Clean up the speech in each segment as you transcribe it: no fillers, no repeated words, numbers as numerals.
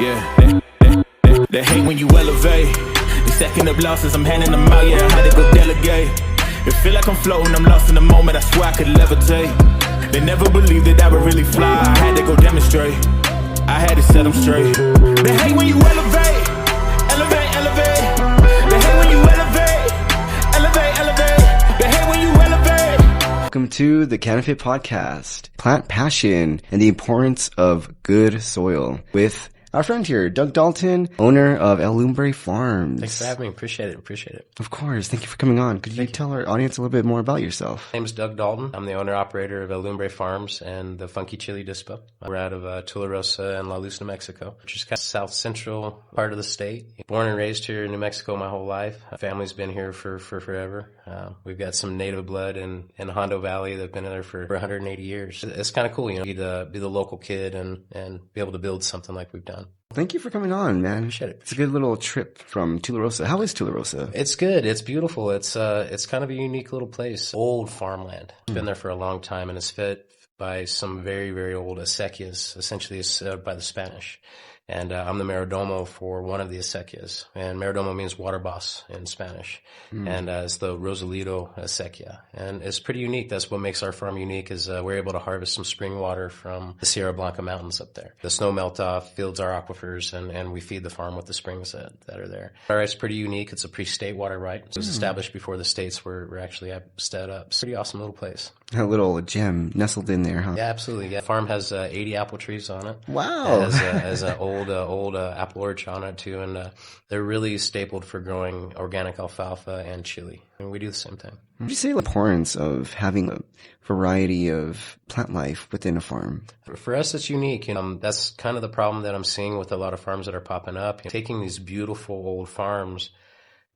Yeah, they hate when you elevate. They stacking up losses, I'm handing them out, yeah, I had to go delegate. It feel like I'm floating, I'm lost in the moment, I swear I could levitate. They never believed that I would really fly, I had to go demonstrate. I had to set them straight. They hate when you elevate, elevate, elevate. They hate when you elevate, elevate, elevate. They hate when you elevate. Welcome to the Canopy Podcast, Plant Passion and the Importance of Good Soil with our friend here, Doug Dalton, owner of Lumbre Farms. Thanks for having me. Appreciate it. Of course. Thank you for coming on. Could you tell our audience a little bit more about yourself? My name's Doug Dalton. I'm the owner-operator of Lumbre Farms and the Funky Chile Dispo. We're out of Tularosa and La Luz, New Mexico, which is kind of south-central part of the state. Born and raised here in New Mexico my whole life. Family's been here for forever. We've got some native blood in Hondo Valley that have been there for 180 years. It's kind of cool, be the local kid and be able to build something like we've done. Thank you for coming on, man. Appreciate it. It's a good little trip from Tularosa. How is Tularosa? It's good. It's beautiful. It's kind of a unique little place. Old farmland. It's been there for a long time and it's fed by some very, very old acequias, essentially by the Spanish. And I'm the mayordomo for one of the acequias. And mayordomo means water boss in Spanish. And it's the Rosalito acequia. And it's pretty unique. That's what makes our farm unique is we're able to harvest some spring water from the Sierra Blanca mountains up there. The snow melt off, fields our aquifers, and we feed the farm with the springs that are there. Our right's pretty unique. It's a pre-state water right. It was established before the states were actually set up. It's a pretty awesome little place. A little gem nestled in there, huh? Yeah, absolutely. Yeah. The farm has 80 apple trees on it. Wow. It has an old apple orchard on it too, and they're really stapled for growing organic alfalfa and chili. And we do the same thing. Would you say the importance of having a variety of plant life within a farm? For us, it's unique. That's kind of the problem that I'm seeing with a lot of farms that are popping up. Taking these beautiful old farms,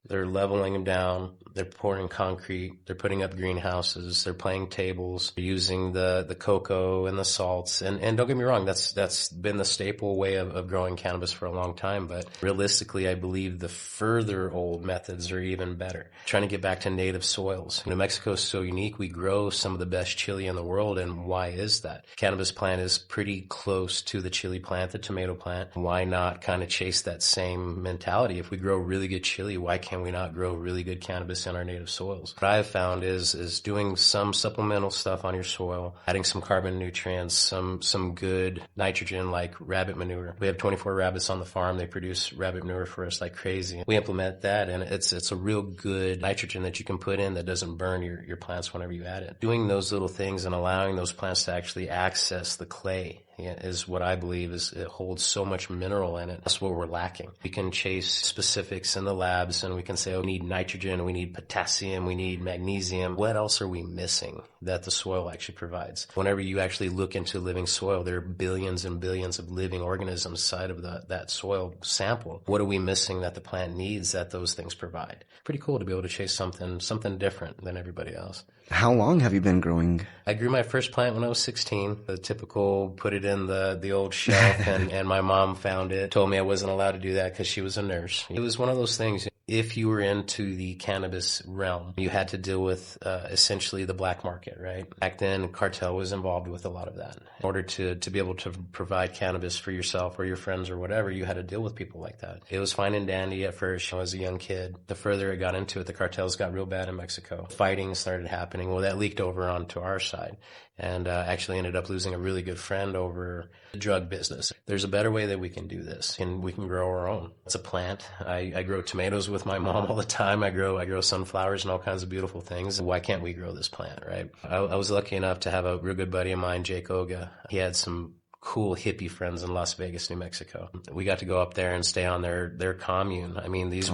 they're leveling them down, they're pouring concrete, they're putting up greenhouses, they're playing tables, they're using the cocoa and the salts. And don't get me wrong, that's been the staple way of growing cannabis for a long time. But realistically, I believe the further old methods are even better. Trying to get back to native soils. New Mexico is so unique. We grow some of the best chili in the world. And why is that? Cannabis plant is pretty close to the chili plant, the tomato plant. Why not kind of chase that same mentality? If we grow really good chili, why can't we not grow really good cannabis in our native soils? What I've found is doing some supplemental stuff on your soil, adding some carbon nutrients, some good nitrogen like rabbit manure. We have 24 rabbits on the farm. They produce rabbit manure for us like crazy. We implement that and it's a real good nitrogen that you can put in that doesn't burn your plants whenever you add it. Doing those little things and allowing those plants to actually access the clay is what I believe it holds so much mineral in it. That's what we're lacking. We can chase specifics in the labs and we can say, oh, we need nitrogen, we need potassium, we need magnesium. What else are we missing that the soil actually provides? Whenever you actually look into living soil, there are billions and billions of living organisms inside of that soil sample. What are we missing that the plant needs that those things provide? Pretty cool to be able to chase something different than everybody else. How long have you been growing? I grew my first plant when I was 16. The typical put it in the old shelf and my mom found it, told me I wasn't allowed to do that because she was a nurse. It was one of those things. If you were into the cannabis realm, you had to deal with essentially the black market, right? Back then, cartel was involved with a lot of that. In order to be able to provide cannabis for yourself or your friends or whatever, you had to deal with people like that. It was fine and dandy at first. I was a young kid. The further it got into it, the cartels got real bad in Mexico. Fighting started happening. Well, that leaked over onto our side. And actually ended up losing a really good friend over the drug business. There's a better way that we can do this, and we can grow our own. It's a plant. I grow tomatoes with my mom all the time. I grow sunflowers and all kinds of beautiful things. Why can't we grow this plant, right? I was lucky enough to have a real good buddy of mine, Jake Oga. He had some cool hippie friends in Las Vegas, New Mexico. We got to go up there and stay on their commune. I mean, these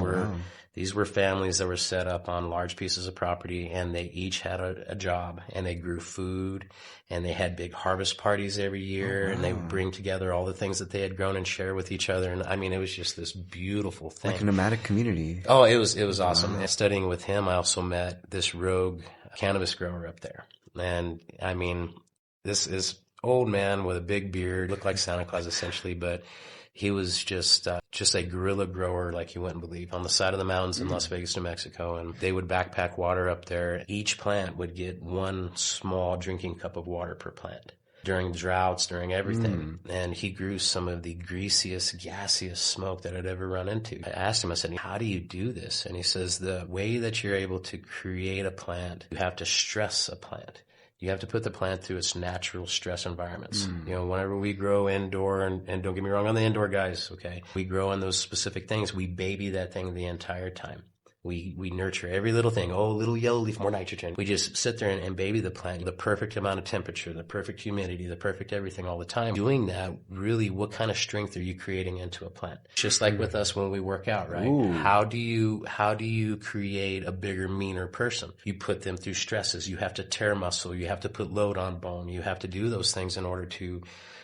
were families that were set up on large pieces of property and they each had a job and they grew food and they had big harvest parties every year and they would bring together all the things that they had grown and share with each other. And I mean, it was just this beautiful thing. Like a nomadic community. Oh, it was awesome. And studying with him, I also met this rogue cannabis grower up there. And I mean, this is old man with a big beard, looked like Santa Claus essentially, but he was just a guerrilla grower like you wouldn't believe on the side of the mountains in Las Vegas, New Mexico. And they would backpack water up there. Each plant would get one small drinking cup of water per plant. during droughts, during everything. And he grew some of the greasiest, gassiest smoke that I'd ever run into. I asked him, I said, how do you do this? And he says, the way that you're able to create a plant, you have to stress a plant. You have to put the plant through its natural stress environments. You know, whenever we grow indoor, and don't get me wrong on the indoor guys, okay, we grow in those specific things. We baby that thing the entire time. We nurture every little thing. Oh, little yellow leaf, more nitrogen. We just sit there and baby the plant, the perfect amount of temperature, the perfect humidity, the perfect everything all the time. Doing that, really, what kind of strength are you creating into a plant? Just like with us when we work out, right? Ooh. How do you create a bigger, meaner person? You put them through stresses. You have to tear muscle. You have to put load on bone. You have to do those things in order to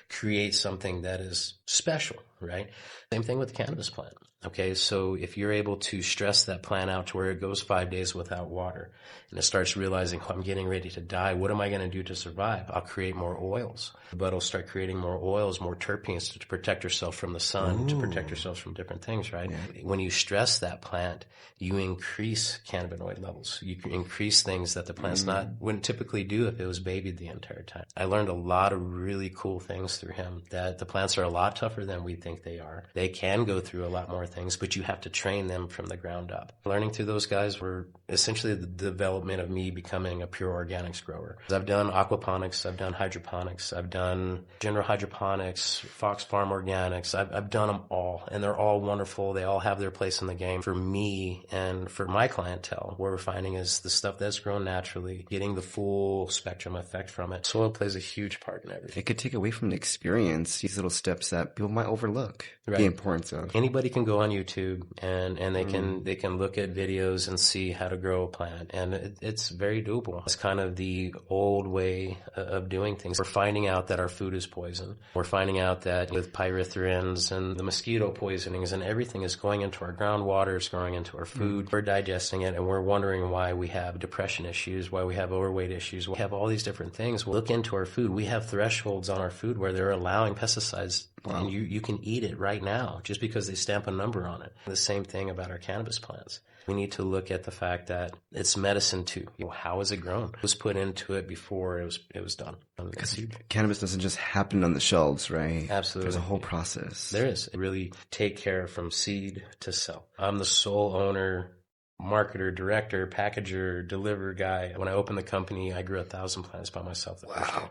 create something that is special, right? Same thing with the cannabis plant. Okay, so if you're able to stress that plant out to where it goes 5 days without water and it starts realizing, oh, I'm getting ready to die, what am I going to do to survive? I'll create more oils. The bud will start creating more oils, more terpenes to protect yourself from the sun, Ooh. To protect yourself from different things, right? Yeah. When you stress that plant, you increase cannabinoid levels. You can increase things that the plant's wouldn't typically do if it was babied the entire time. I learned a lot of really cool things through him, that the plants are a lot tougher than we think they are. They can go through a lot more things, but you have to train them from the ground up. Learning through those guys were essentially the development of me becoming a pure organics grower. I've done aquaponics, I've done hydroponics, I've done general hydroponics, Fox Farm organics. I've done them all, and they're all wonderful. They all have their place in the game. For me and for my clientele, what we're finding is the stuff that's grown naturally, getting the full spectrum effect from it. Soil plays a huge part in everything. It could take away from the experience, these little steps that people might overlook, right. The importance of. Anybody can go on YouTube and they can look at videos and see how to grow a plant, and it's very doable. It's kind of the old way of doing things. We're finding out that our food is poison. We're finding out that with pyrethroids and the mosquito poisonings and everything is going into our groundwater, it's going into our food. We're digesting it, and we're wondering why we have depression issues, why we have overweight issues. We have all these different things. We'll look into our food. We have thresholds on our food where they're allowing pesticides. Wow. And you can eat it right now just because they stamp a number on it. The same thing about our cannabis plants. We need to look at the fact that it's medicine too. You know, how is it grown? It was put into it before it was done. Because cannabis doesn't just happen on the shelves, right? Absolutely. There's a whole process. There is. It really take care from seed to sell. I'm the sole owner, marketer, director, packager, deliver guy. When I opened the company, I grew 1,000 plants by myself. Wow.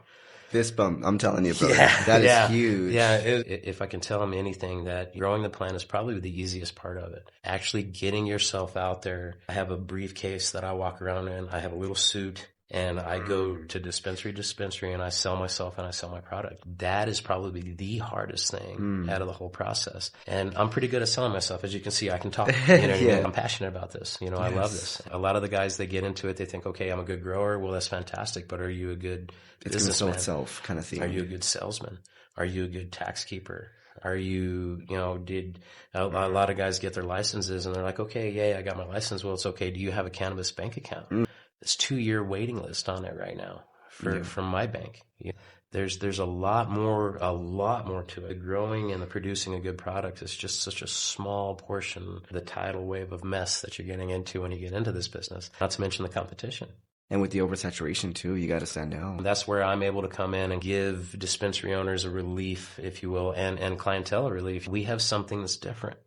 Fist bump, I'm telling you, brother. That is huge. Yeah, if I can tell them anything, that growing the plant is probably the easiest part of it. Actually getting yourself out there. I have a briefcase that I walk around in. I have a little suit. And I go to dispensary to dispensary, and I sell myself and I sell my product. That is probably the hardest thing out of the whole process. And I'm pretty good at selling myself. As you can see, I can talk. You know, yeah. I'm passionate about this. You know, yes. I love this. A lot of the guys, they get into it, they think, okay, I'm a good grower. Well, that's fantastic. But are you a good businessman? It's itself kind of thing. Are you a good salesman? Are you a good tax keeper? Are you, did a lot of guys get their licenses and they're like, okay, yeah, I got my license. Well, it's okay. Do you have a cannabis bank account? It's 2-year waiting list on it right now from my bank. There's a lot more to it. Growing and the producing a good product is just such a small portion of the tidal wave of mess that you're getting into when you get into this business. Not to mention the competition. And with the oversaturation too, you got to stand out. That's where I'm able to come in and give dispensary owners a relief, if you will, and clientele a relief. We have something that's different.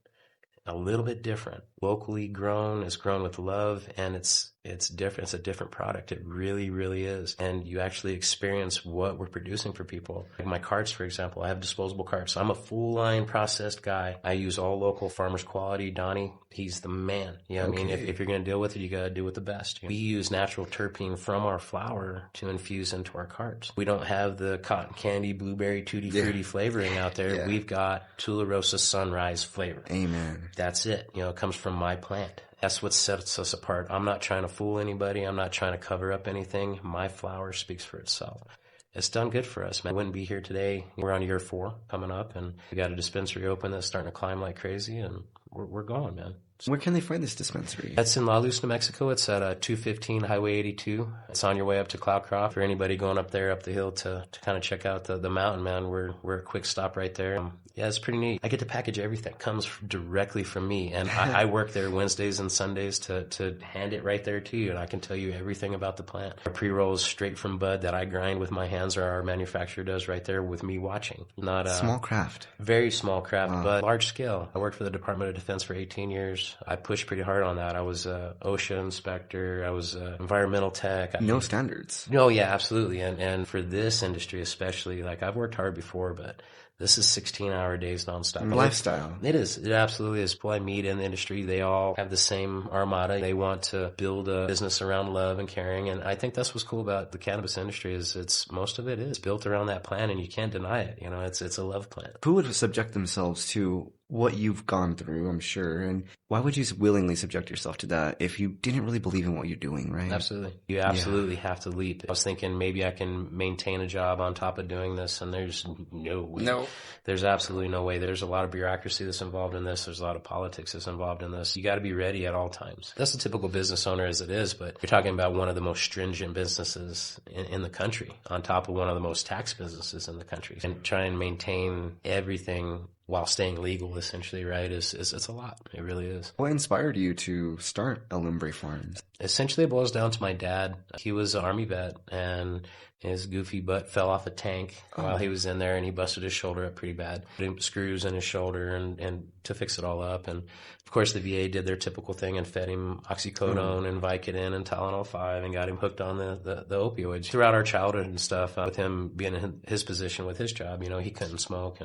A little bit different. Locally grown, it's grown with love, and it's different. It's a different product. It really, really is. And you actually experience what we're producing for people. Like my carts, for example, I have disposable carts. So I'm a full line processed guy. I use all local farmers quality. Donnie, he's the man. You know what I mean? If you're going to deal with it, you got to do it the best. We use natural terpene from our flower to infuse into our carts. We don't have the cotton candy, blueberry, tutti frutti flavoring out there. We've got Tularosa Sunrise flavor. Amen. That's it. It comes from my plant. That's what sets us apart. I'm not trying to fool anybody. I'm not trying to cover up anything. My flower speaks for itself. It's done good for us, man. I wouldn't be here today. We're on year 4 coming up, and we got a dispensary open that's starting to climb like crazy, and we're going, man. Where can they find this dispensary? That's in La Luz, New Mexico. It's at 215 Highway 82. It's on your way up to Cloudcroft. For anybody going up there, up the hill to kind of check out the mountain, man, we're a quick stop right there. Yeah, it's pretty neat. I get to package everything. It comes directly from me. And I work there Wednesdays and Sundays to hand it right there to you. And I can tell you everything about the plant. Our pre-rolls straight from bud that I grind with my hands, or our manufacturer does right there with me watching. Not small craft. Very small craft, but large scale. I worked for the Department of Defense for 18 years. I pushed pretty hard on that. I was a OSHA inspector. I was a environmental tech. No standards. No, yeah, absolutely. And for this industry especially, like I've worked hard before, but this is 16-hour days nonstop. Lifestyle. It is. It absolutely is. People I meet in the industry, they all have the same armada. They want to build a business around love and caring. And I think that's what's cool about the cannabis industry is most of it is built around that plant, and you can't deny it. You know, it's a love plant. Who would subject themselves to what you've gone through, I'm sure, and why would you willingly subject yourself to that if you didn't really believe in what you're doing, right? Absolutely. You absolutely have to leap. I was thinking maybe I can maintain a job on top of doing this, and there's no way. No. There's absolutely no way. There's a lot of bureaucracy that's involved in this. There's a lot of politics that's involved in this. You got to be ready at all times. That's the typical business owner as it is, but you're talking about one of the most stringent businesses in the country, on top of one of the most tax businesses in the country, and try and maintain everything while staying legal, essentially, right, it's a lot. It really is. What inspired you to start Lumbre Farms? Essentially, it boils down to my dad. He was an Army vet, and his goofy butt fell off a tank while he was in there, and he busted his shoulder up pretty bad. Put him screws in his shoulder and to fix it all up. And, of course, the VA did their typical thing and fed him oxycodone and Vicodin and Tylenol 5 and got him hooked on the opioids. Throughout our childhood and stuff, with him being in his position with his job, you know, he couldn't smoke,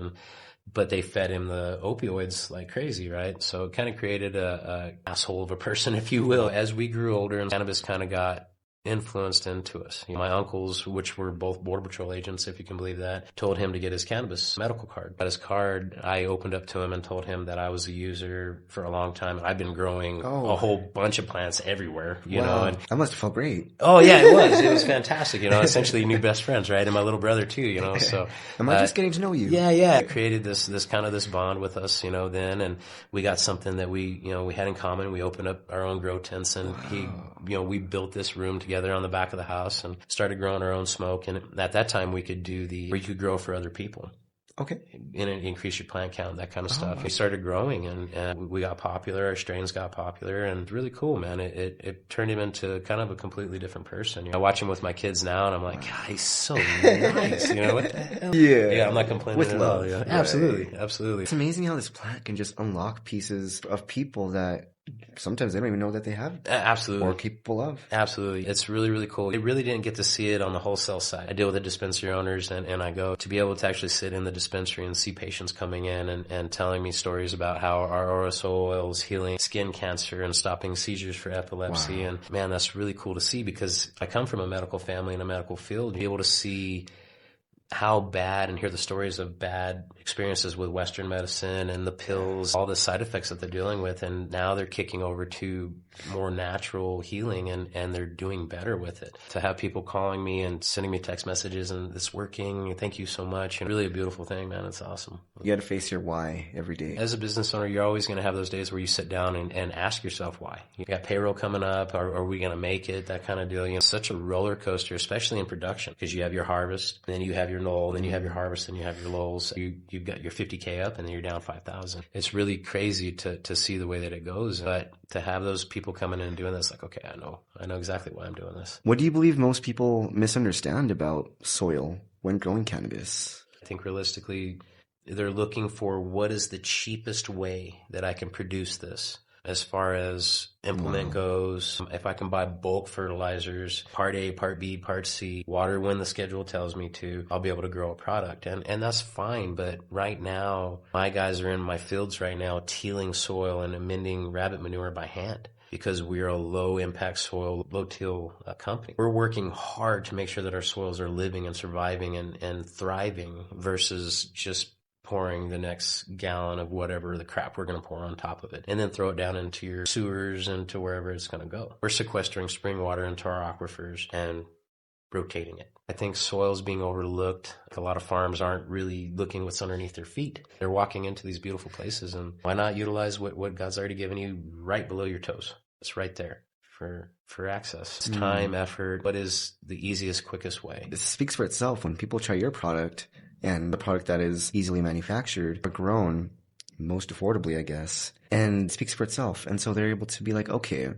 but they fed him the opioids like crazy, right? So it kind of created a asshole of a person, if you will. As we grew older and cannabis kind of got influenced into us. You know, my uncles, which were both Border Patrol agents, if you can believe that, told him to get his cannabis medical card. Got his card, I opened up to him and told him that I was a user for a long time, and I've been growing a whole bunch of plants everywhere, you know. And that must have felt great. Oh yeah, it was. It was fantastic, you know, essentially new best friends, right? And my little brother too, you know, so. Am I just getting to know you? Yeah. It created this kind of this bond with us, you know, then, and we got something that we had in common. We opened up our own grow tents, and we built this room together on the back of the house and started growing our own smoke. And at that time we could where you could grow for other people. Okay. And increase your plant count, that kind of stuff. We started growing and we got popular. Our strains got popular, and it's really cool, man. It turned him into kind of a completely different person. You know, I watch him with my kids now, and I'm like, God, he's so nice. You know, what the hell? Yeah, I'm not complaining with at love. all. Yeah. Right. Absolutely. It's amazing how this plant can just unlock pieces of people that sometimes they don't even know that they have. Absolutely. Or capable of. Absolutely. It's really, really cool. I really didn't get to see it on the wholesale side. I deal with the dispensary owners, and I go to be able to actually sit in the dispensary and see patients coming in and telling me stories about how our OSO oil is healing skin cancer and stopping seizures for epilepsy. Wow. And man, that's really cool to see, because I come from a medical family in a medical field. Be able to see how bad and hear the stories of bad experiences with Western medicine and the pills, all the side effects that they're dealing with. And now they're kicking over to more natural healing, and they're doing better with it. To have people calling me and sending me text messages and it's working, thank you so much. And really a beautiful thing, man. It's awesome. You got to face your why every day. As a business owner, you're always going to have those days where you sit down and ask yourself why. You got payroll coming up. Are we going to make it? That kind of deal. You know, it's such a roller coaster, especially in production, because you have your harvest, then you have your null, then you have your harvest, then you have your lulls. You've got your 50K up, and then you're down 5,000. It's really crazy to see the way that it goes. But to have those people coming in and doing this, like, okay, I know exactly why I'm doing this. What do you believe most people misunderstand about soil when growing cannabis? I think realistically, they're looking for what is the cheapest way that I can produce this. As far as implement goes, if I can buy bulk fertilizers, part A, part B, part C, water when the schedule tells me to, I'll be able to grow a product. And that's fine. But right now, my guys are in my fields right now tilling soil and amending rabbit manure by hand, because we're a low impact soil, low till company. We're working hard to make sure that our soils are living and surviving and thriving, versus just pouring the next gallon of whatever the crap we're going to pour on top of it, and then throw it down into your sewers and to wherever it's going to go. We're sequestering spring water into our aquifers, and rotating it. I think soil's being overlooked. A lot of farms aren't really looking what's underneath their feet. They're walking into these beautiful places, and why not utilize what God's already given you right below your toes? It's right there for access. It's time, effort. What is the easiest, quickest way? It speaks for itself when people try your product, and the product that is easily manufactured or grown most affordably, I guess, and it speaks for itself. And so they're able to be like, okay,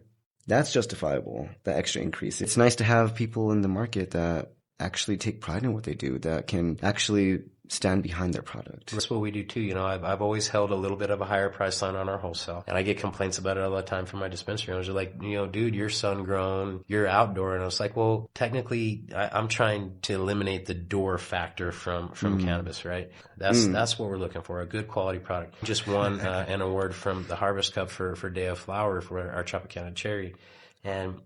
that's justifiable, the extra increase. It's nice to have people in the market that actually take pride in what they do, that can actually stand behind their product. That's what we do too. I've always held a little bit of a higher price line on our wholesale, and I get complaints about it all the time from my dispensary owners. They're like, dude, you're sun grown, you're outdoor. And I was like, well, technically I'm trying to eliminate the door factor from cannabis, right? That's what we're looking for, a good quality product. Just won an award from the Harvest Cup for Day of Flower for our Tropicana Cherry. And,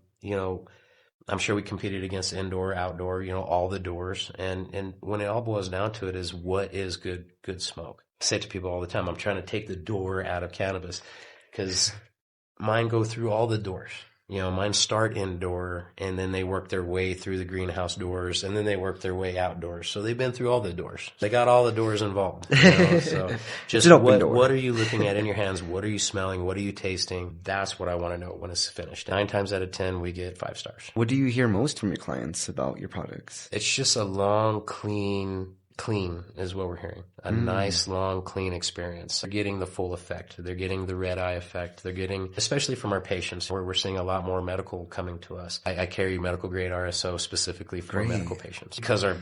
I'm sure we competed against indoor, outdoor, all the doors. And when it all boils down to it is what is good smoke. I say to people all the time, I'm trying to take the door out of cannabis because mine go through all the doors. Mine start indoor and then they work their way through the greenhouse doors and then they work their way outdoors. So they've been through all the doors. They got all the doors involved. So just what are you looking at in your hands? What are you smelling? What are you tasting? That's what I want to know when it's finished. 9 times out of 10, we get 5 stars. What do you hear most from your clients about your products? It's just a long, clean is what we're hearing. A nice, long, clean experience. They're getting the full effect. They're getting the red eye effect. They're getting, especially from our patients, where we're seeing a lot more medical coming to us. I carry medical grade RSO specifically for medical patients because our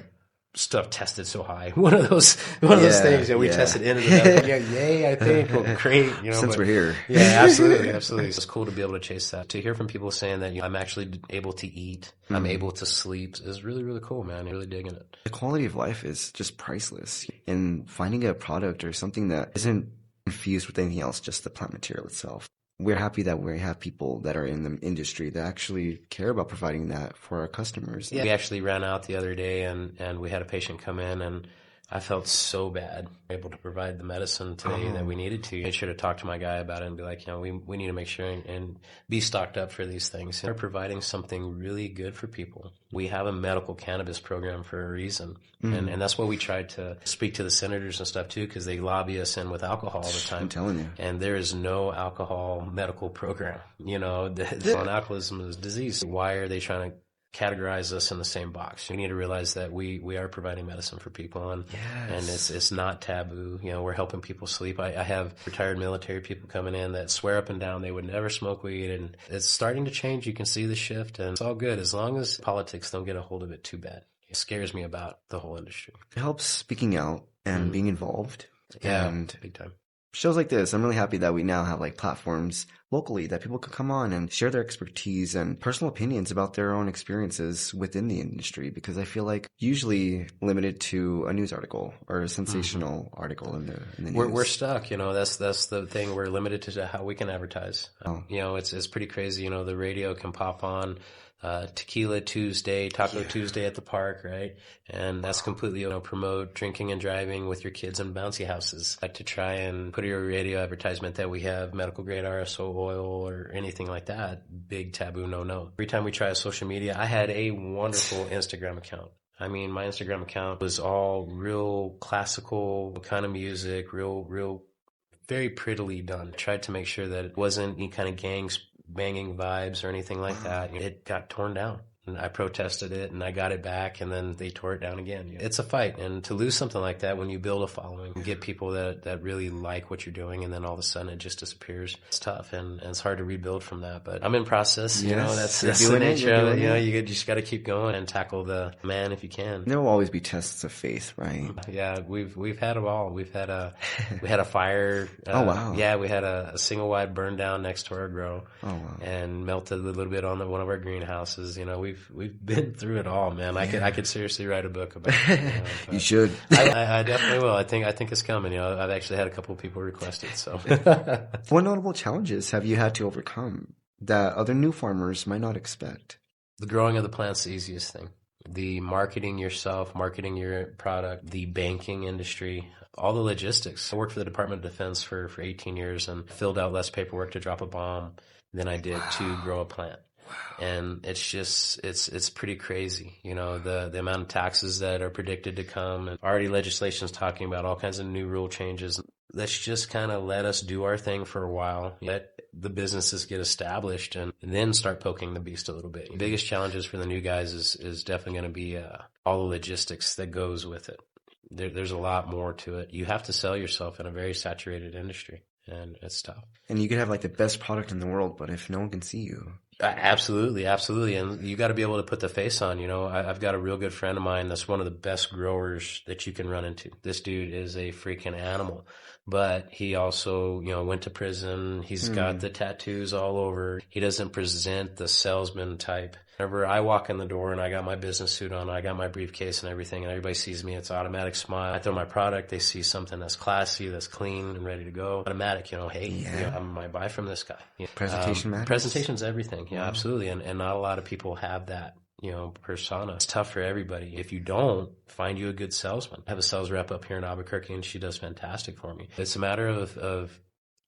stuff tested so high. One of those things that we tested into the medical. Yay, I think. Well, great. Since we're here. Yeah, absolutely. It's cool to be able to chase that. To hear from people saying that I'm actually able to eat, I'm able to sleep is really, really cool, man. I'm really digging it. The quality of life is just priceless. And finding a product or something that isn't infused with anything else, just the plant material itself. We're happy that we have people that are in the industry that actually care about providing that for our customers. Yeah. We actually ran out the other day and we had a patient come in and I felt so bad able to provide the medicine today that we needed to. I should have talked to my guy about it and be like, we need to make sure and be stocked up for these things. We're providing something really good for people. We have a medical cannabis program for a reason. And that's what we tried to speak to the senators and stuff too, because they lobby us in with alcohol all the time. I'm telling you. And there is no alcohol medical program. Alcoholism is a disease. Why are they trying to categorize us in the same box? We need to realize that we are providing medicine for people and it's not taboo. We're helping people sleep. I have retired military people coming in that swear up and down they would never smoke weed, and it's starting to change. You can see the shift and it's all good as long as politics don't get a hold of it too bad. It scares me about the whole industry. It helps speaking out and being involved. Yeah, and big time. Shows like this, I'm really happy that we now have platforms locally that people can come on and share their expertise and personal opinions about their own experiences within the industry, because I feel like usually limited to a news article or a sensational article in the news. We're stuck, that's the thing. We're limited to how we can advertise. It's pretty crazy. The radio can pop on Tequila Tuesday, Taco Tuesday at the park, right? And that's completely, promote drinking and driving with your kids in bouncy houses. Like to try and put your radio advertisement that we have medical grade RSO oil or anything like that. Big taboo, no. Every time we try a social media, I had a wonderful Instagram account. I mean, my Instagram account was all real classical kind of music, real, very prettily done. I tried to make sure that it wasn't any kind of gangs banging vibes or anything like that. It got torn down. And I protested it and I got it back and then they tore it down again. It's a fight. And to lose something like that when you build a following and get people that really like what you're doing and then all of a sudden it just disappears, it's tough and it's hard to rebuild from that. But I'm in process, that's the nature of it. You just got to keep going and tackle the man if you can. There will always be tests of faith, right? Yeah, we've had them all. We had a fire. Oh wow. Yeah, we had a single wide burn down next to our grow. Oh wow. And melted a little bit on one of our greenhouses. We've been through it all, man. I could seriously write a book about it. You should. I definitely will. I think it's coming. I've actually had a couple of people request it. So, what notable challenges have you had to overcome that other new farmers might not expect? The growing of the plant's the easiest thing. The marketing yourself, marketing your product, the banking industry, all the logistics. I worked for the Department of Defense for 18 years and filled out less paperwork to drop a bomb than I did to grow a plant. And it's pretty crazy, the amount of taxes that are predicted to come, and already legislation's talking about all kinds of new rule changes. Let's just kind of let us do our thing for a while, let the businesses get established, and then start poking the beast a little bit. The biggest challenges for the new guys is definitely going to be all the logistics that goes with it. There's a lot more to it. You have to sell yourself in a very saturated industry, and it's tough. And you could have like the best product in the world, but if no one can see you. Absolutely. And you got to be able to put the face on. I've got a real good friend of mine that's one of the best growers that you can run into. This dude is a freaking animal, but he also, went to prison. He's got the tattoos all over. He doesn't present the salesman type. Whenever I walk in the door and I got my business suit on, I got my briefcase and everything, and everybody sees me, it's automatic smile. I throw my product, they see something that's classy, that's clean and ready to go. Automatic, hey, I might buy from this guy. Presentation matters. Presentation's everything. Yeah, absolutely. And not a lot of people have that, persona. It's tough for everybody. If you don't, find you a good salesman. I have a sales rep up here in Albuquerque, and she does fantastic for me. It's a matter of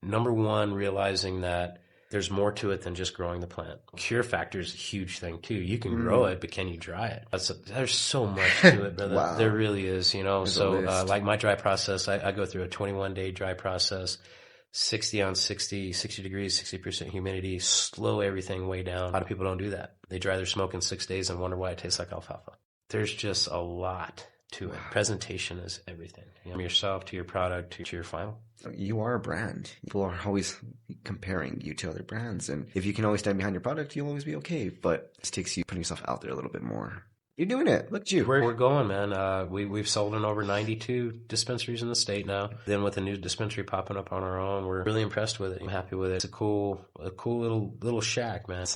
number one, realizing that there's more to it than just growing the plant. Cure factor is a huge thing too. You can grow it, but can you dry it? There's so much to it, brother. Wow. There really is, like my dry process, I go through a 21-day dry process, 60 on 60 degrees, 60% humidity, slow everything way down. A lot of people don't do that. They dry their smoke in 6 days and wonder why it tastes like alfalfa. There's just a lot to it. Presentation is everything. From yourself to your product to your final. You are a brand. People are always comparing you to other brands. And if you can always stand behind your product, you'll always be okay. But it takes you putting yourself out there a little bit more. You're doing it. Look at you. We're going, man. We've sold in over 92 dispensaries in the state now. Then with a new dispensary popping up on our own, we're really impressed with it. I'm happy with it. It's a cool little shack, man. It's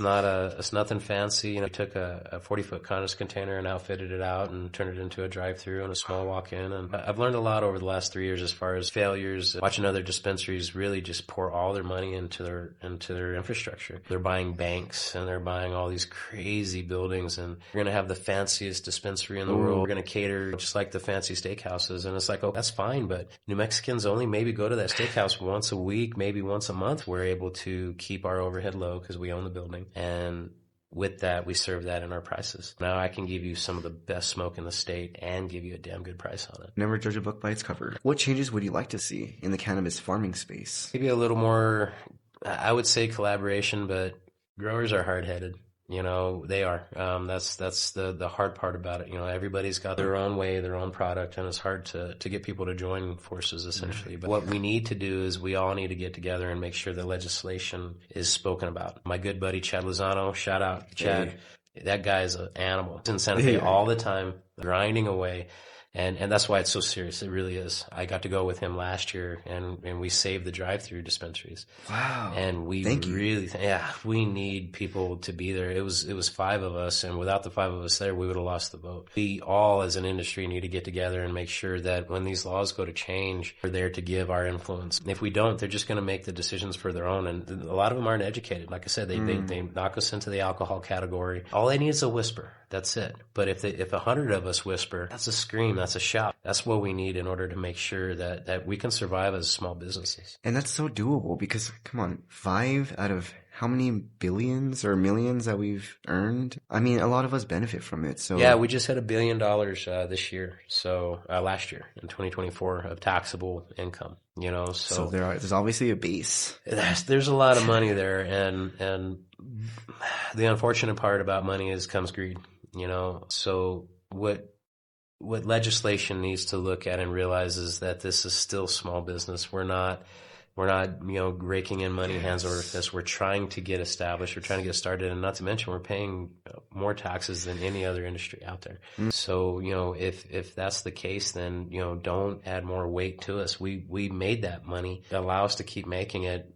nothing fancy. We took a 40-foot condense container and outfitted it out and turned it into a drive-through and a small walk-in. And I've learned a lot over the last 3 years as far as failures. Watching other dispensaries really just pour all their money into their infrastructure. They're buying banks and they're buying all these crazy buildings, and we're going to have the fanciest dispensary in the world. We're going to cater just like the fancy steakhouses. And it's like, oh, that's fine. But New Mexicans only maybe go to that steakhouse once a week, maybe once a month. We're able to keep our overhead low because we own the building. And with that, we serve that in our prices. Now I can give you some of the best smoke in the state and give you a damn good price on it. Never judge a book by its cover. What changes would you like to see in the cannabis farming space? Maybe a little more, I would say collaboration, but growers are hard-headed. They are. That's the hard part about it. Everybody's got their own way, their own product, and it's hard to get people to join forces essentially. But what we need to do is we all need to get together and make sure the legislation is spoken about. My good buddy Chad Lozano, shout out Chad. Hey. That guy is an animal. He's in Santa Fe all the time, grinding away. And that's why it's so serious. It really is. I got to go with him last year, and we saved the drive-through dispensaries. Wow! And we we need people to be there. It was 5 of us, and without the 5 of us there, we would have lost the vote. We all, as an industry, need to get together and make sure that when these laws go to change, we're there to give our influence. If we don't, they're just going to make the decisions for their own, and a lot of them aren't educated. Like I said, they knock us into the alcohol category. All they need is a whisper. That's it. But if 100 of us whisper, that's a scream, that's a shout. That's what we need in order to make sure that we can survive as small businesses. And that's so doable because, come on, 5 out of how many billions or millions that we've earned? I mean, a lot of us benefit from it. So yeah, we just hit $1 billion this year. So last year in 2024 of taxable income. So there's obviously a base. There's a lot of money there, and the unfortunate part about money comes greed. So what legislation needs to look at and realize is that this is still small business. We're not raking in money hands over fist. We're trying to get established. We're trying to get started, and not to mention we're paying more taxes than any other industry out there. So, if that's the case, then, don't add more weight to us. We made that money. Allow us to keep making it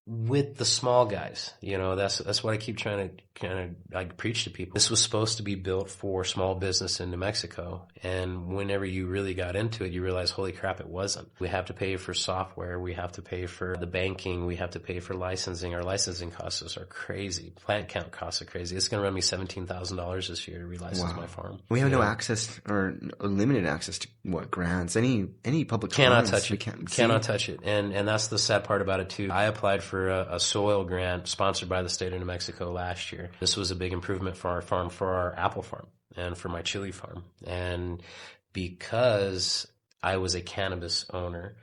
with the small guys. That's what I keep trying to kind of preach to people. This was supposed to be built for small business in New Mexico. And whenever you really got into it, you realize, holy crap, it wasn't. We have to pay for software. We have to pay for the banking. We have to pay for licensing. Our licensing costs are crazy. Plant count costs are crazy. It's going to run me $17,000 this year to relicense my farm. We have no access or limited access to grants, any public cannot touch it. Cannot touch it. And that's the sad part about it too. I applied for for a soil grant sponsored by the state of New Mexico last year. This was a big improvement for our farm, for our apple farm, and for my chili farm. And because I was a cannabis owner,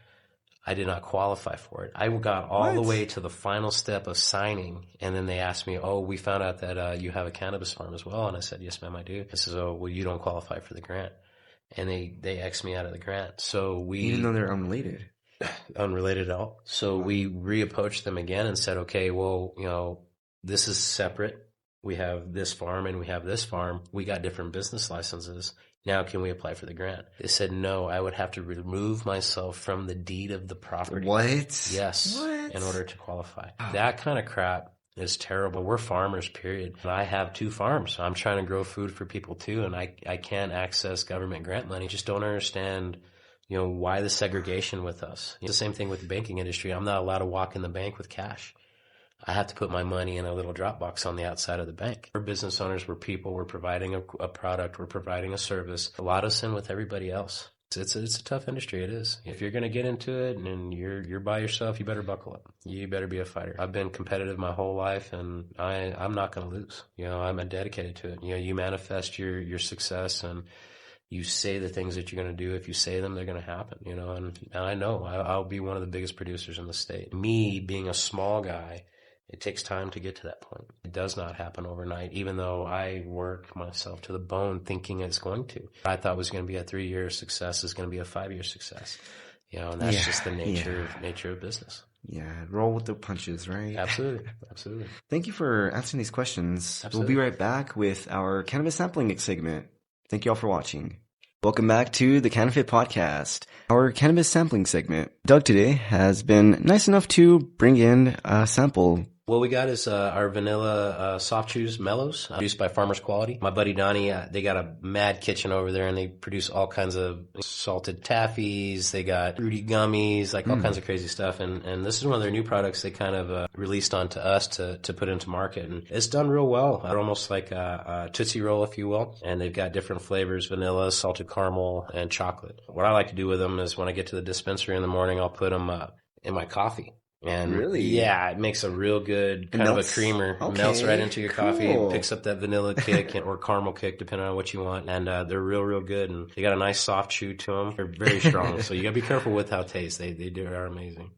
I did not qualify for it. I got all the way to the final step of signing, and then they asked me, "Oh, we found out that you have a cannabis farm as well." And I said, "Yes, ma'am, I do." I said, "Oh, well, you don't qualify for the grant." And they X'd me out of the grant. So even though they're unrelated. Unrelated at all. So we reapproached them again and said, "Okay, well, this is separate. We have this farm and we have this farm. We got different business licenses. Now can we apply for the grant?" They said, "No, I would have to remove myself from the deed of the property." What? Yes. What? In order to qualify. That kind of crap is terrible. We're farmers, period. And I have 2 farms. I'm trying to grow food for people too, and I can't access government grant money. Just don't understand, why the segregation with us. It's the same thing with the banking industry. I'm not allowed to walk in the bank with cash. I have to put my money in a little drop box on the outside of the bank. We're business owners, we're people, we're providing a product, we're providing a service. Allow us in with everybody else. It's a tough industry, it is. If you're going to get into it and you're by yourself, you better buckle up. You better be a fighter. I've been competitive my whole life, and I'm not going to lose. I'm dedicated to it. You manifest your success, and you say the things that you're going to do. If you say them, they're going to happen, and I know I'll be one of the biggest producers in the state. Me being a small guy, it takes time to get to that point. It does not happen overnight, even though I work myself to the bone thinking it's going to. I thought it was going to be a 3-year success is going to be a 5-year success. And that's just the nature of business. Yeah, roll with the punches, right? Absolutely. Absolutely. Thank you for answering these questions. Absolutely. We'll be right back with our cannabis sampling segment. Thank you all for watching. Welcome back to the CanFit Podcast, our cannabis sampling segment. Doug today has been nice enough to bring in a sample. What we got is our vanilla soft chews mellows produced by Farmers Quality. My buddy Donnie, they got a mad kitchen over there, and they produce all kinds of salted taffies. They got fruity gummies, like all kinds of crazy stuff. And this is one of their new products they kind of released onto us to put into market. And it's done real well. Almost like a Tootsie Roll, if you will. And they've got different flavors, vanilla, salted caramel, and chocolate. What I like to do with them is when I get to the dispensary in the morning, I'll put them in my coffee. And really? Yeah, it makes a real good kind of a creamer. Okay, melts right into your coffee, picks up that vanilla kick or caramel kick, depending on what you want. And they're real good. And they got a nice soft chew to them. They're very strong. So you got to be careful with how it tastes. They are amazing.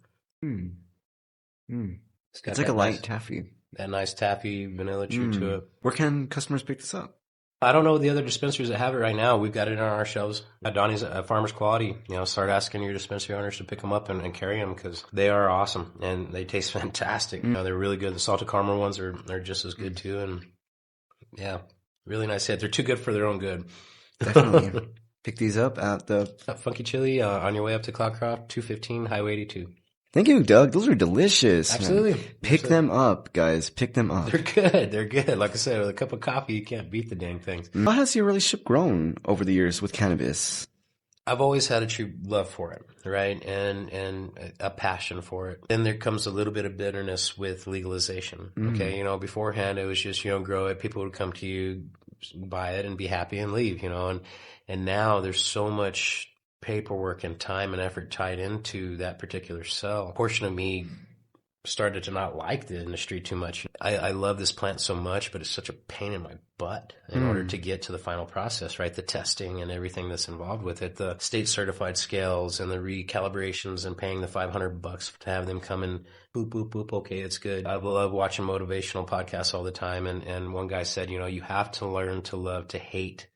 It's like a light taffy. That nice taffy vanilla chew to it. Where can customers pick this up? I don't know the other dispensaries that have it right now. We've got it on our shelves. Donnie's at Farmers Quality. Start asking your dispensary owners to pick them up and carry them because they are awesome and they taste fantastic. They're really good. The salted caramel ones are just as good too. And yeah, really nice hit. They're too good for their own good. Definitely. Pick these up at the Funky Chile on your way up to Cloudcroft, 215 Highway 82. Thank you, Doug. Those are delicious. Absolutely. Man. Pick them up, guys. Pick them up. They're good. Like I said, with a cup of coffee, you can't beat the dang things. How has your relationship grown over the years with cannabis? I've always had a true love for it, right? And a passion for it. Then there comes a little bit of bitterness with legalization. Okay. Beforehand, it was just, grow it. People would come to you, buy it and be happy and leave, and now there's so much paperwork and time and effort tied into that particular sell. A portion of me started to not like the industry too much. I love this plant so much, but it's such a pain in my butt in order to get to the final process, right? The testing and everything that's involved with it, the state certified scales and the recalibrations and paying the $500 to have them come and boop, boop, boop. Okay, it's good. I love watching motivational podcasts all the time. And one guy said, you have to learn to love to hate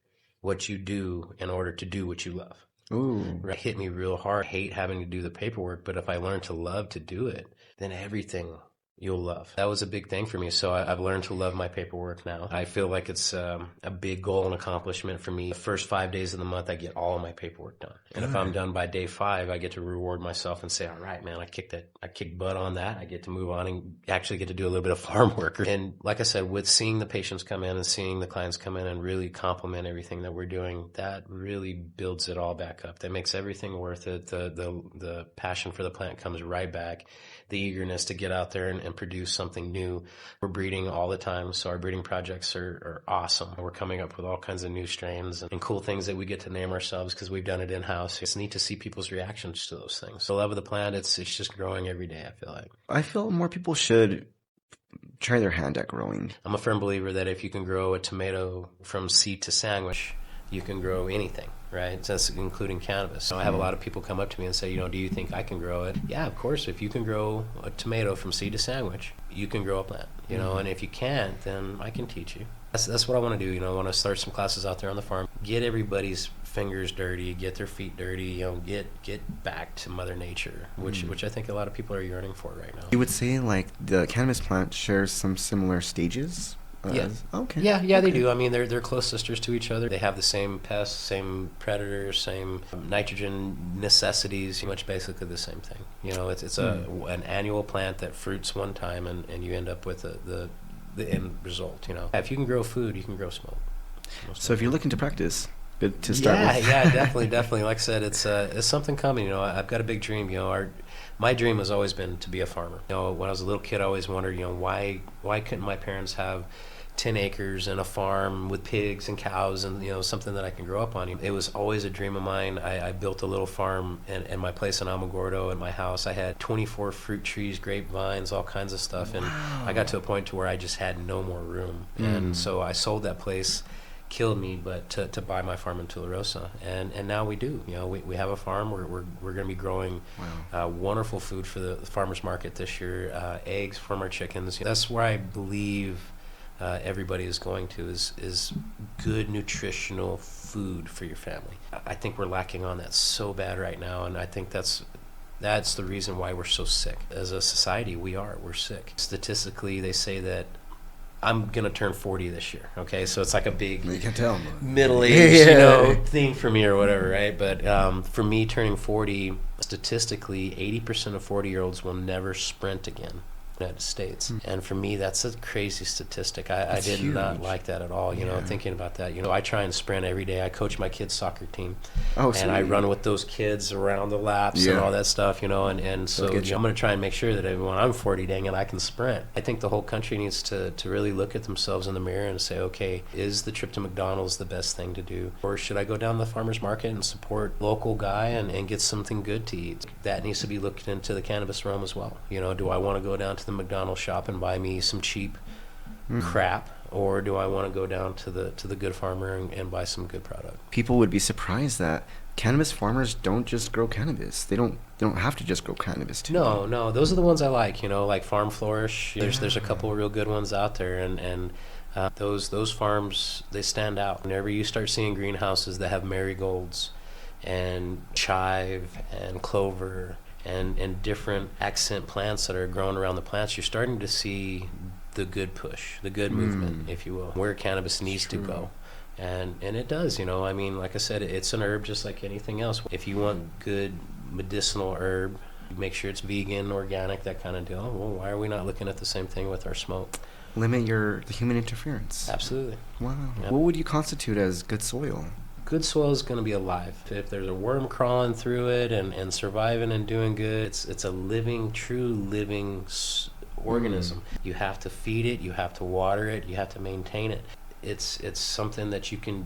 what you do in order to do what you love. Ooh. It hit me real hard. I hate having to do the paperwork, but if I learn to love to do it, then everything you'll love. That was a big thing for me. So I've learned to love my paperwork now. I feel like it's a big goal and accomplishment for me. The first 5 days of the month, I get all of my paperwork done. And if I'm done by day 5, I get to reward myself and say, all right, man, I kicked butt on that. I get to move on and actually get to do a little bit of farm work. And like I said, with seeing the patients come in and seeing the clients come in and really compliment everything that we're doing, that really builds it all back up. That makes everything worth it. The passion for the plant comes right back. The eagerness to get out there and and produce something new. We're breeding all the time, so our breeding projects are awesome. We're coming up with all kinds of new strains and cool things that we get to name ourselves because we've done it in-house. It's neat to see people's reactions to those things. The love of the plant, it's just growing every day, I feel like. I feel more people should try their hand at growing. I'm a firm believer that if you can grow a tomato from seed to sandwich, you can grow anything, right? That's including cannabis. So I have a lot of people come up to me and say, do you think I can grow it? Yeah, of course. If you can grow a tomato from seed to sandwich, you can grow a plant, and if you can't, then I can teach you. That's what I want to do. I want to start some classes out there on the farm, get everybody's fingers dirty, get their feet dirty, get back to Mother Nature, which I think a lot of people are yearning for right now. You would say like the cannabis plant shares some similar stages? Yeah. Okay. Yeah, they do. I mean, they're close sisters to each other. They have the same pests, same predators, same nitrogen necessities. Much basically the same thing. It's an annual plant that fruits one time, and you end up with the end result. If you can grow food, you can grow smoke. So if you're looking to practice, good to start with. Yeah, definitely. Like I said, it's something coming. I've got a big dream. My dream has always been to be a farmer. When I was a little kid, I always wondered, why couldn't my parents have 10 acres and a farm with pigs and cows and, something that I can grow up on. It was always a dream of mine. I built a little farm in my place in Alamogordo. In my house, I had 24 fruit trees, grapevines, all kinds of stuff. And I got to a point to where I just had no more room. And so I sold that place, killed me, but to buy my farm in Tularosa. And now we do. We have a farm. We're going to be growing wonderful food for the farmers market this year, eggs from our chickens. That's where I believe everybody is going to is good nutritional food for your family. I think we're lacking on that so bad right now, and I think that's the reason why we're so sick. As a society, we're sick. Statistically, they say that I'm going to turn 40 this year, okay? So it's like a big you can tell, middle-aged thing for me or whatever, right? But for me turning 40, statistically, 80% of 40-year-olds will never sprint again. United States. And for me, that's a crazy statistic. I did not like that at all, thinking about that. I try and sprint every day. I coach my kids' soccer team. And I run with those kids around the laps and all that stuff, and so I'm going to try and make sure that when I'm 40, dang it, I can sprint. I think the whole country needs to really look at themselves in the mirror and say, okay, is the trip to McDonald's the best thing to do? Or should I go down to the farmer's market and support local guy and get something good to eat? That needs to be looked into the cannabis realm as well. Do I want to go down to the McDonald's shop and buy me some cheap crap, or do I want to go down to the good farmer and buy some good product? People would be surprised that cannabis farmers don't just grow cannabis. They don't have to just grow cannabis too. No, those are the ones I like. Like Farm Flourish. There's a couple of real good ones out there, and those farms, they stand out. Whenever you start seeing greenhouses that have marigolds and chive and clover and different accent plants that are grown around the plants, you're starting to see the good push, the good movement, if you will, where cannabis needs to go. And it does, like I said, it's an herb just like anything else. If you want good medicinal herb, make sure it's vegan, organic, that kind of deal. Well, why are we not looking at the same thing with our smoke? Limit the human interference. Absolutely. Wow. Yep. What would you constitute as good soil? Good soil is going to be alive. If there's a worm crawling through it and surviving and doing good, it's a living, true living organism. You have to feed it, you have to water it, you have to maintain it. It's something that you can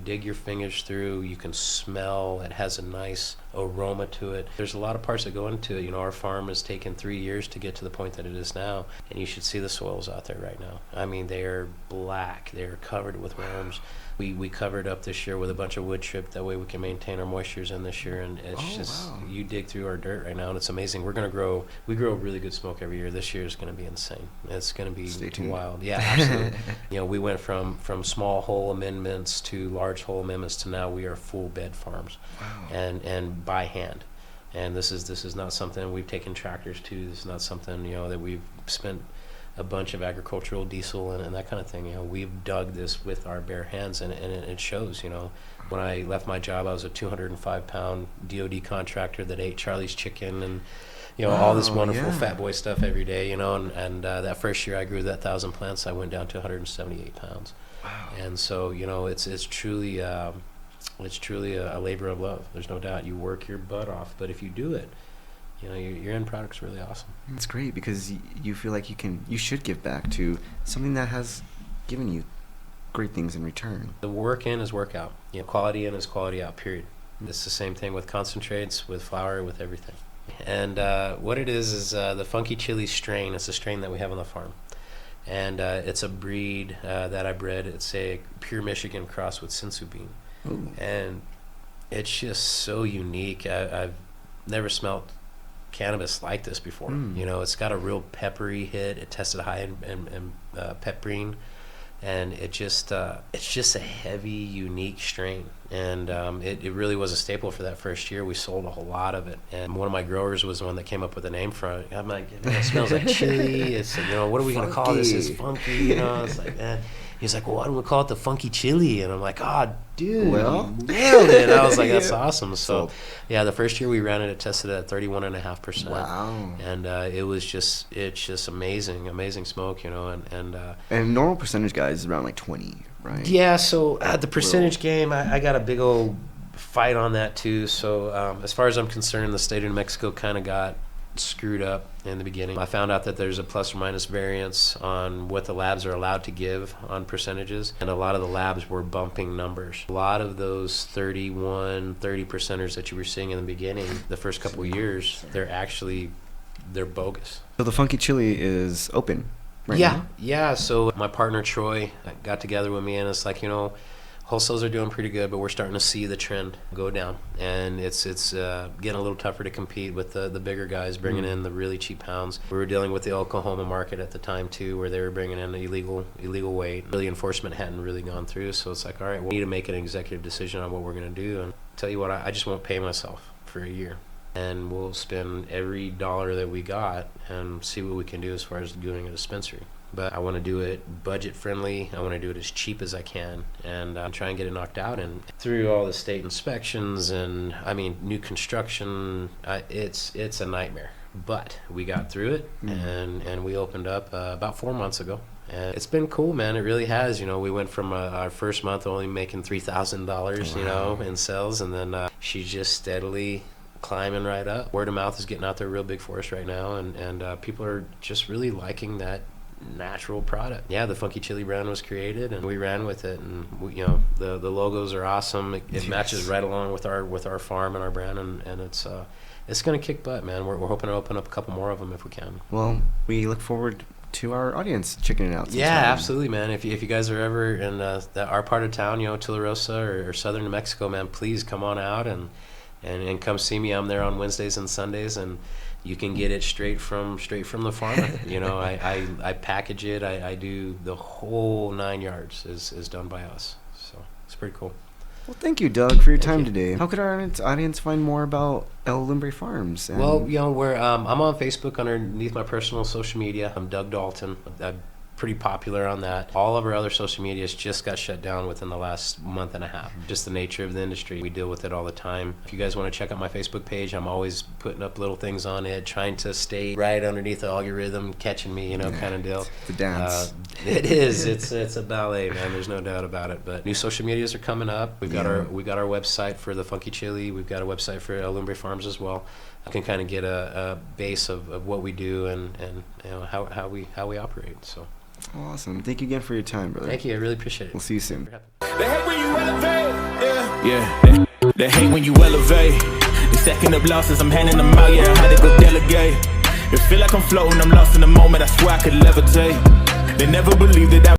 dig your fingers through. You can smell. It has a nice aroma to it. There's a lot of parts that go into it. Our farm has taken 3 years to get to the point that it is now, and you should see the soils out there right now. I mean, they are black. They are covered with worms. We covered up this year with a bunch of wood chip. That way we can maintain our moistures in this year. And it's you dig through our dirt right now, and it's amazing. We grow really good smoke every year. This year is going to be insane. It's going to be wild. Yeah, absolutely. We went from small hole amendments to large hole amendments to now we are full bed farms, and by hand. And this is not something we've taken tractors to. This is not something that we've spent a bunch of agricultural diesel and that kind of thing. We've dug this with our bare hands, and it shows. When I left my job, I was a 205-pound DOD contractor that ate Charlie's chicken and all this wonderful fat boy stuff every day. And that first year I grew that 1,000 plants, I went down to 178 pounds. Wow. And so it's truly a labor of love. There's no doubt. You work your butt off, but if you do it, You know, your end product's really awesome. It's great because you feel like you should give back to something that has given you great things in return. The work in is work out. You know, quality in is quality out, period. It's the same thing with concentrates, with flour, with everything. And what it is the Funky Chile strain. It's a strain that we have on the farm. And it's a breed that I bred. It's a pure Michigan cross with sensu bean. Ooh. And it's just so unique. I've never smelled cannabis like this before. You know, it's got a real peppery hit. It tested high in pepperine. And it's just a heavy, unique strain. And it really was a staple for that first year. We sold a whole lot of it. And one of my growers was the one that came up with the name for it. I'm like, it smells like chili. It's, you know, what are we going to call this? It's funky, you know. It's like, man. He's like, well, why don't we call it the Funky Chile? And I'm like, oh, dude, well, you nailed it. I was like, that's awesome. So, yeah, the first year we ran it, it tested at 31.5%. Wow. And it's just amazing smoke, you know. And normal percentage, guys, is around like 20, right? Yeah, so the percentage game, I got a big old fight on that too. So as far as I'm concerned, the state of New Mexico kind of got screwed up in the beginning. I found out that there's a plus or minus variance on what the labs are allowed to give on percentages, and a lot of the labs were bumping numbers. A lot of those 30 percenters that you were seeing in the beginning, the first couple of years, they're bogus. So the Funky Chile is open right yeah now? Yeah, so my partner Troy got together with me, and it's like, you know, wholesales are doing pretty good, but we're starting to see the trend go down, and it's getting a little tougher to compete with the bigger guys bringing in the really cheap pounds. We were dealing with the Oklahoma market at the time too, where they were bringing in the illegal weight. Really, enforcement hadn't really gone through, so it's like, all right, we need to make an executive decision on what we're going to do. And tell you what, I just won't pay myself for a year, and we'll spend every dollar that we got and see what we can do as far as doing a dispensary. But I want to do it budget friendly. I want to do it as cheap as I can, and try and get it knocked out. And through all the state inspections and new construction, it's a nightmare. But we got through it, and we opened up about 4 months ago. And it's been cool, man. It really has. You know, we went from our first month only making $3,000, you know, in sales, and then she's just steadily climbing right up. Word of mouth is getting out there real big for us right now, and people are just really liking that natural product. Yeah, the Funky Chile brand was created, and we ran with it, and you know, the logos are awesome. It matches right along with our farm and our brand, and it's gonna kick butt, man. We're hoping to open up a couple more of them if we can. Well, we look forward to our audience checking it out sometime. Yeah, absolutely, man. If you guys are ever in our part of town, you know, Tularosa or southern New Mexico, man, please come on out and come see me. I'm there on Wednesdays and Sundays, and you can get it straight from the farmer. You know, I package it. I do the whole 9 yards is done by us. So it's pretty cool. Well, thank you, Doug, for your time today. How could our audience find more about El Lumbre Farms? Well, you know, I'm on Facebook underneath my personal social media. I'm Doug Dalton. I'm pretty popular on that. All of our other social medias just got shut down within the last month and a half. Just the nature of the industry. We deal with it all the time. If you guys want to check out my Facebook page, I'm always putting up little things on it, trying to stay right underneath the algorithm, catching me, you know, kind of deal. It's a dance. It is. It's a ballet, man. There's no doubt about it. But new social medias are coming up. We've got our website for the Funky Chile. We've got a website for El Lumbre Farms as well. I can kind of get a base of what we do and you know, how we operate. So. Awesome. Thank you again for your time, brother. Thank you. I really appreciate it. We'll see you soon. They hate when you elevate, yeah. They hate when you elevate. They stacking up losses, I'm handing them out, yeah. I had to go delegate. It feel like I'm floating, I'm lost in the moment. I swear I could levitate. They never believed that I